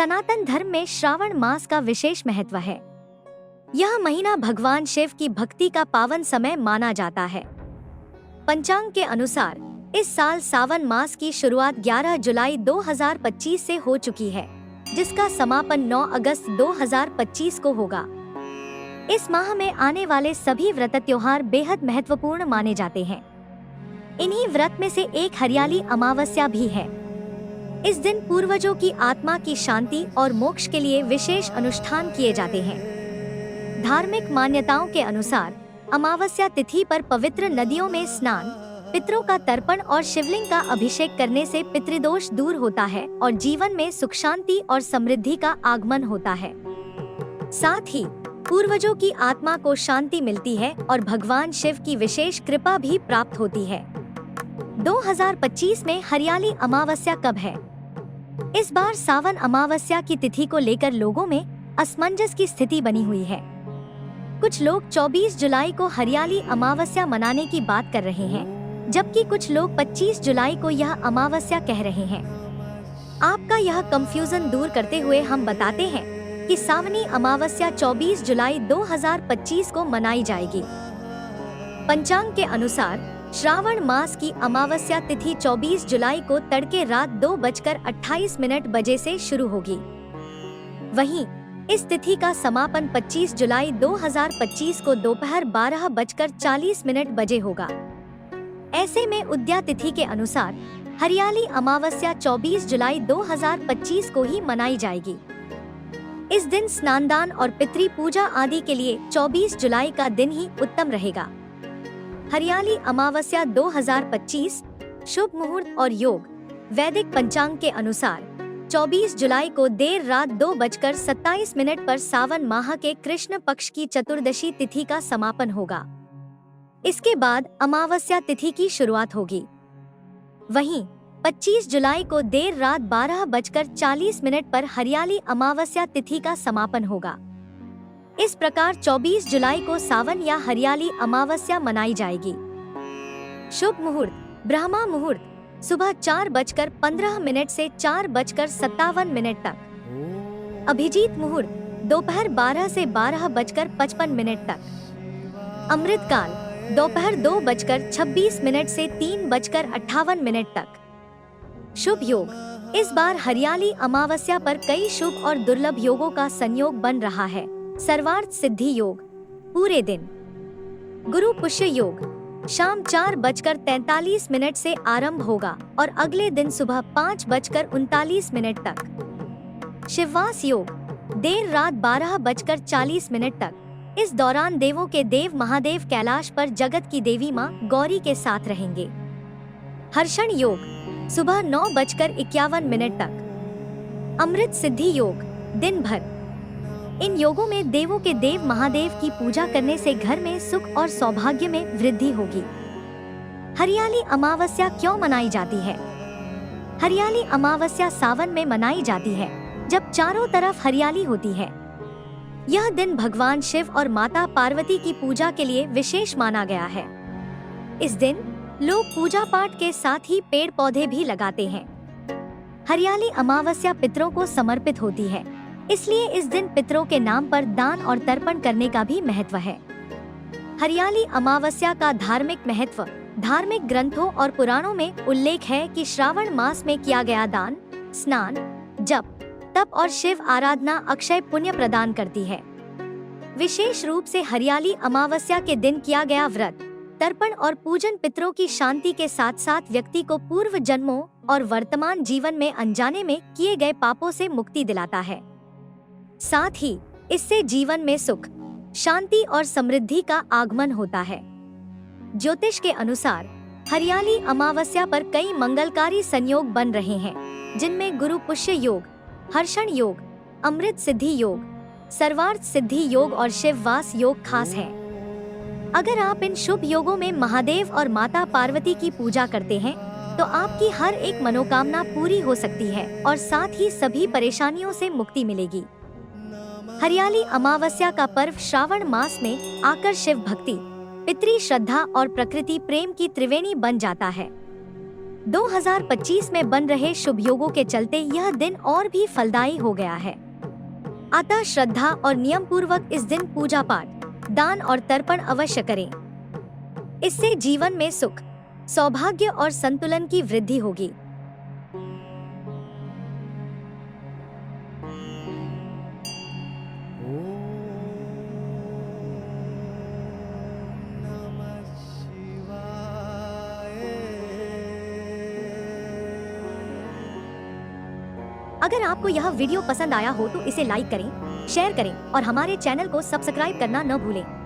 सनातन धर्म में श्रावण मास का विशेष महत्व है। यह महीना भगवान शिव की भक्ति का पावन समय माना जाता है। पंचांग के अनुसार इस साल सावन मास की शुरुआत 11 जुलाई 2025 से हो चुकी है, जिसका समापन 9 अगस्त 2025 को होगा। इस माह में आने वाले सभी व्रत त्योहार बेहद महत्वपूर्ण माने जाते हैं। इन्हीं व्रत में से एक हरियाली अमावस्या भी है। इस दिन पूर्वजों की आत्मा की शांति और मोक्ष के लिए विशेष अनुष्ठान किए जाते हैं। धार्मिक मान्यताओं के अनुसार अमावस्या तिथि पर पवित्र नदियों में स्नान, पितरों का तर्पण और शिवलिंग का अभिषेक करने से पितृदोष दूर होता है और जीवन में सुख शांति और समृद्धि का आगमन होता है। साथ ही पूर्वजों की आत्मा को शांति मिलती है और भगवान शिव की विशेष कृपा भी प्राप्त होती है। 2025 में हरियाली अमावस्या कब है? इस बार सावन अमावस्या की तिथि को लेकर लोगों में असमंजस की स्थिति बनी हुई है। कुछ लोग 24 जुलाई को हरियाली अमावस्या मनाने की बात कर रहे हैं, जबकि कुछ लोग 25 जुलाई को यह अमावस्या कह रहे हैं। आपका यह कंफ्यूजन दूर करते हुए हम बताते हैं कि सावनी अमावस्या 24 जुलाई 2025 को मनाई जाएगी। पंचांग के अनुसार श्रावण मास की अमावस्या तिथि 24 जुलाई को तड़के रात 2:28 बजे से शुरू होगी। वहीं इस तिथि का समापन 25 जुलाई 2025 को दोपहर 12:40 बजे होगा। ऐसे में उद्या तिथि के अनुसार हरियाली अमावस्या 24 जुलाई 2025 को ही मनाई जाएगी। इस दिन स्नानदान और पितृ पूजा आदि के लिए 24 जुलाई का दिन ही उत्तम रहेगा। हरियाली अमावस्या 2025 शुभ मुहूर्त और योग। वैदिक पंचांग के अनुसार 24 जुलाई को देर रात 2:27 पर सावन माह के कृष्ण पक्ष की चतुर्दशी तिथि का समापन होगा। इसके बाद अमावस्या तिथि की शुरुआत होगी। वहीं 25 जुलाई को देर रात 12:40 पर हरियाली अमावस्या तिथि का समापन होगा। इस प्रकार 24 जुलाई को सावन या हरियाली अमावस्या मनाई जाएगी। शुभ मुहूर्त ब्रह्मा मुहूर्त सुबह 4:15 से 4:57 तक। अभिजीत मुहूर्त दोपहर 12 से 12:55 तक। अमृत काल दोपहर 2:26 से 3:58 तक। शुभ योग इस बार हरियाली अमावस्या पर कई शुभ और दुर्लभ योगों का संयोग बन रहा है। सर्वार्थ सिद्धि योग पूरे दिन। गुरु पुष्य योग शाम 4:43 से आरंभ होगा और अगले दिन सुबह 5:39 तक। शिववास योग देर रात 12:40 तक। इस दौरान देवों के देव महादेव कैलाश पर जगत की देवी मां गौरी के साथ रहेंगे। हर्षण योग सुबह 9:51 तक। अमृत सिद्धि योग दिन भर। इन योगों में देवों के देव महादेव की पूजा करने से घर में सुख और सौभाग्य में वृद्धि होगी। हरियाली अमावस्या क्यों मनाई जाती है? हरियाली अमावस्या सावन में मनाई जाती है, जब चारों तरफ हरियाली होती है। यह दिन भगवान शिव और माता पार्वती की पूजा के लिए विशेष माना गया है। इस दिन लोग पूजा पाठ के साथ ही पेड़ पौधे भी लगाते हैं। हरियाली अमावस्या पितरों को समर्पित होती है, इसलिए इस दिन पितरों के नाम पर दान और तर्पण करने का भी महत्व है। हरियाली अमावस्या का धार्मिक महत्व। धार्मिक ग्रंथों और पुराणों में उल्लेख है कि श्रावण मास में किया गया दान, स्नान, जप, तप और शिव आराधना अक्षय पुण्य प्रदान करती है। विशेष रूप से हरियाली अमावस्या के दिन किया गया व्रत, तर्पण और पूजन पितरों की शांति के साथ साथ व्यक्ति को पूर्व जन्मों और वर्तमान जीवन में अनजाने में किए गए पापों से मुक्ति दिलाता है। साथ ही इससे जीवन में सुख, शांति और समृद्धि का आगमन होता है। ज्योतिष के अनुसार हरियाली अमावस्या पर कई मंगलकारी संयोग बन रहे हैं, जिनमें गुरु पुष्य योग, हर्षण योग, अमृत सिद्धि योग, सर्वार्थ सिद्धि योग और शिववास योग खास है। अगर आप इन शुभ योगों में महादेव और माता पार्वती की पूजा करते हैं, तो आपकी हर एक मनोकामना पूरी हो सकती है और साथ ही सभी परेशानियों से मुक्ति मिलेगी। हरियाली अमावस्या का पर्व श्रावण मास में आकर शिव भक्ति, पितृ श्रद्धा और प्रकृति प्रेम की त्रिवेणी बन जाता है। 2025 में बन रहे शुभ योगों के चलते यह दिन और भी फलदायी हो गया है। अतः श्रद्धा और नियम पूर्वक इस दिन पूजा पाठ, दान और तर्पण अवश्य करें। इससे जीवन में सुख, सौभाग्य और संतुलन की वृद्धि होगी। अगर आपको यह वीडियो पसंद आया हो तो इसे लाइक करें, शेयर करें और हमारे चैनल को सब्सक्राइब करना न भूलें।